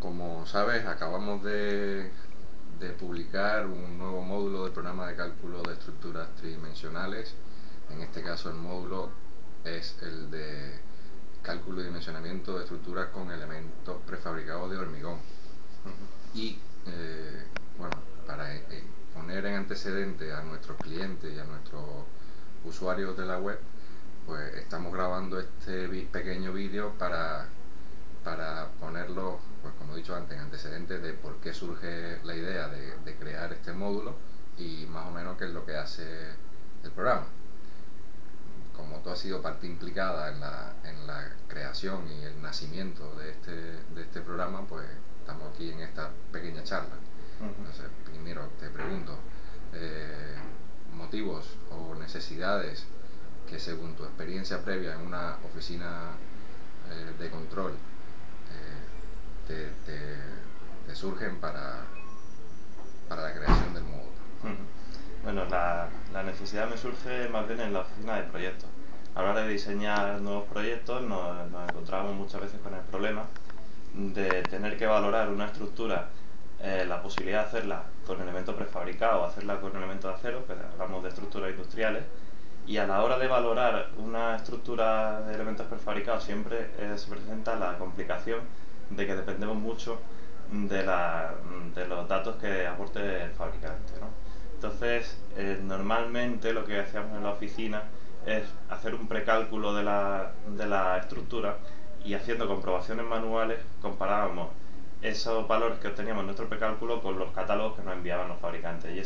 como sabes, acabamos de publicar un nuevo módulo del programa de cálculo de estructuras tridimensionales. En este caso el módulo es el de cálculo y dimensionamiento de estructuras con elementos prefabricados de hormigón. Y bueno, para poner en antecedente a nuestros clientes y a nuestros usuarios de la web, pues estamos grabando este pequeño vídeo para ponerlo, pues como he dicho antes, en antecedentes de por qué surge la idea de crear este módulo y más o menos qué es lo que hace el programa. Como tú has sido parte implicada en la creación y el nacimiento de este programa, pues estamos aquí en esta pequeña charla. Entonces, primero te pregunto, motivos o necesidades que según tu experiencia previa en una oficina de control te surgen para la creación del módulo. Bueno, la necesidad me surge más bien en la oficina de proyectos. A la hora de diseñar nuevos proyectos nos encontramos muchas veces con el problema de tener que valorar una estructura, la posibilidad de hacerla con elementos prefabricados o hacerla con elementos de acero, pues hablamos de estructuras industriales, y a la hora de valorar una estructura de elementos prefabricados siempre se presenta la complicación de que dependemos mucho de los datos que aporte el fabricante, ¿no? Entonces, normalmente lo que hacíamos en la oficina es hacer un precálculo de la estructura y haciendo comprobaciones manuales comparábamos esos valores que obteníamos en nuestro precálculo con los catálogos que nos enviaban los fabricantes, y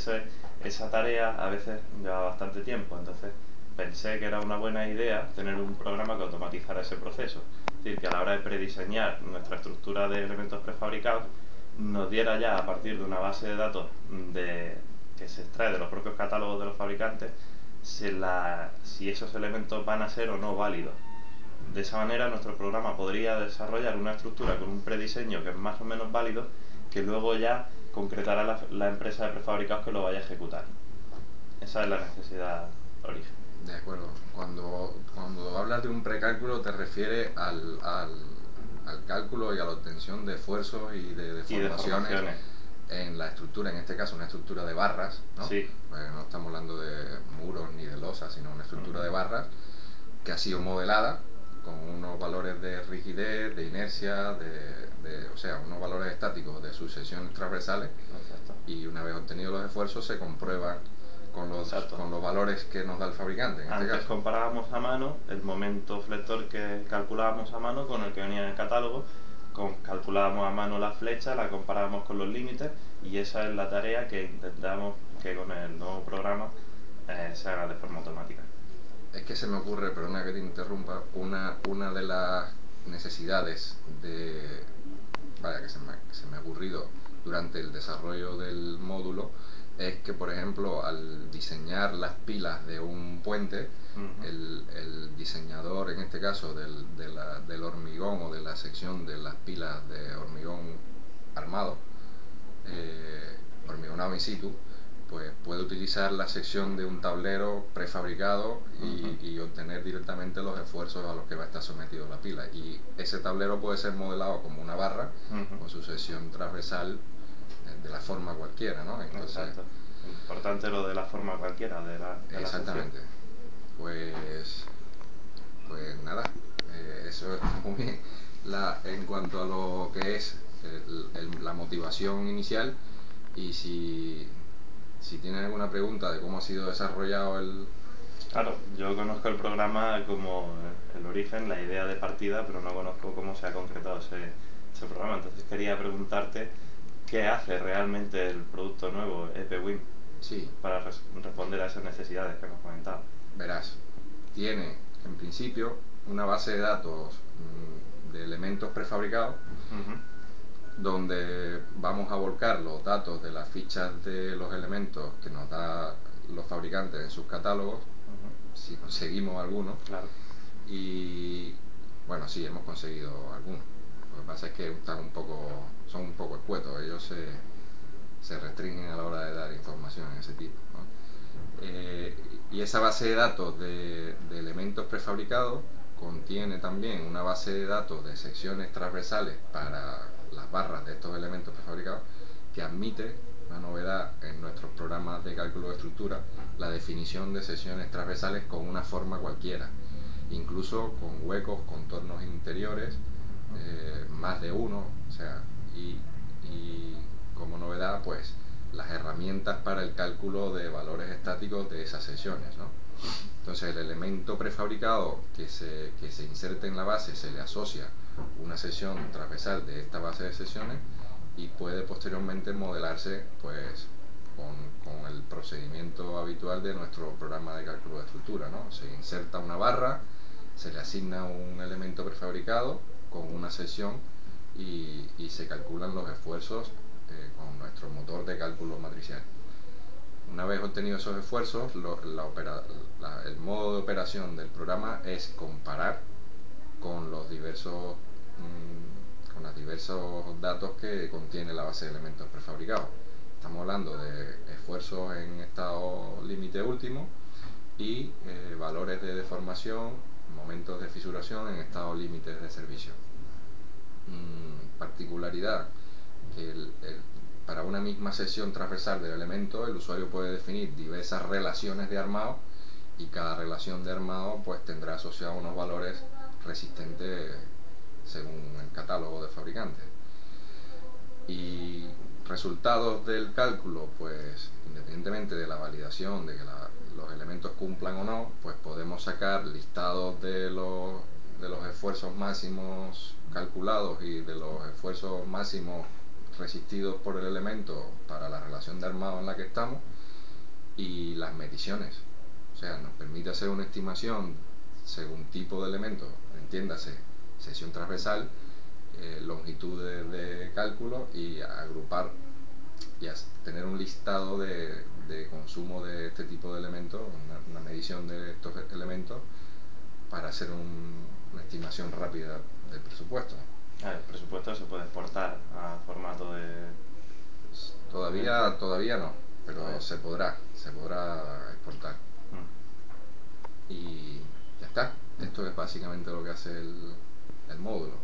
esa tarea a veces lleva bastante tiempo. Entonces pensé que era una buena idea tener un programa que automatizara ese proceso, es decir, que a la hora de prediseñar nuestra estructura de elementos prefabricados nos diera ya, a partir de una base de datos que se extrae de los propios catálogos de los fabricantes, si esos elementos van a ser o no válidos. De esa manera nuestro programa podría desarrollar una estructura con un prediseño que es más o menos válido, que luego ya concretará la empresa de prefabricados que lo vaya a ejecutar. Esa es la necesidad origen. De acuerdo. Cuando hablas de un precálculo te refieres al cálculo y a la obtención de esfuerzos y de deformaciones en la estructura, en este caso una estructura de barras, ¿no? Sí. Pues no estamos hablando de muros ni de losas, sino una estructura de barras que ha sido modelada con unos valores de rigidez, de inercia, o sea, unos valores estáticos de sus secciones transversales. Exacto. Y una vez obtenidos los esfuerzos se comprueban con los valores que nos da el fabricante. Antes comparábamos a mano el momento flector que calculábamos a mano con el que venía en el catálogo, calculábamos a mano la flecha, la comparábamos con los límites, y esa es la tarea que intentamos que con el nuevo programa se haga de forma automática. Es que se me ocurre, perdona que te interrumpa, una de las necesidades que se me ha ocurrido durante el desarrollo del módulo es que, por ejemplo, al diseñar las pilas de un puente, el diseñador, en este caso del hormigón o de la sección de las pilas de hormigón armado, hormigonado in situ, pues puede utilizar la sección de un tablero prefabricado y obtener directamente los esfuerzos a los que va a estar sometido la pila. Y ese tablero puede ser modelado como una barra con su sección transversal de la forma cualquiera, ¿no? Entonces, exacto. Importante lo de la forma cualquiera de la exactamente. Pues nada, eso está muy bien. En cuanto a lo que es la motivación inicial, y si tienen alguna pregunta de cómo ha sido desarrollado el... Claro, yo conozco el programa como el origen, la idea de partida, pero no conozco cómo se ha concretado ese programa. Entonces quería preguntarte qué hace realmente el producto nuevo, EPWIM, sí, para responder a esas necesidades que hemos comentado. Verás, tiene en principio una base de datos de elementos prefabricados, donde vamos a volcar los datos de las fichas de los elementos que nos da los fabricantes en sus catálogos, si conseguimos algunos. Claro. Y bueno, sí, hemos conseguido algunos. Lo que pasa es que son un poco escuetos, ellos se restringen a la hora de dar información de ese tipo, ¿no? Y esa base de datos de elementos prefabricados contiene también una base de datos de secciones transversales para las las barras de estos elementos prefabricados, que admite una novedad en nuestros programas de cálculo de estructura, la definición de secciones transversales con una forma cualquiera, incluso con huecos, contornos interiores, más de uno, o sea, y como novedad, pues las herramientas para el cálculo de valores estáticos de esas secciones, ¿no? Entonces el elemento prefabricado que se inserte en la base se le asocia una sección transversal de esta base de secciones y puede posteriormente modelarse pues con el procedimiento habitual de nuestro programa de cálculo de estructura, ¿no? Se inserta una barra, se le asigna un elemento prefabricado con una sección y se calculan los esfuerzos con nuestro motor de cálculo matricial. Una vez obtenidos esos esfuerzos, el modo de operación del programa es comparar con los diversos datos que contiene la base de elementos prefabricados. Estamos hablando de esfuerzos en estado límite último y valores de deformación, momentos de fisuración en estados límites de servicio. Particularidad que para una misma sección transversal del elemento el usuario puede definir diversas relaciones de armado y cada relación de armado pues tendrá asociados unos valores resistentes según el catálogo de fabricantes. Y resultados del cálculo, pues independientemente de la validación de que los elementos cumplan o no, pues podemos sacar listados de los esfuerzos máximos calculados y de los esfuerzos máximos resistidos por el elemento para la relación de armado en la que estamos y las mediciones. O sea, nos permite hacer una estimación según tipo de elemento, entiéndase, sección transversal, longitudes de cálculo y agrupar y tener un listado de consumo de este tipo de elementos, una medición de estos elementos para hacer una estimación rápida del presupuesto. El presupuesto se puede exportar a formato de... Todavía no, pero se podrá exportar. Y ya está. Esto es básicamente lo que hace el módulo.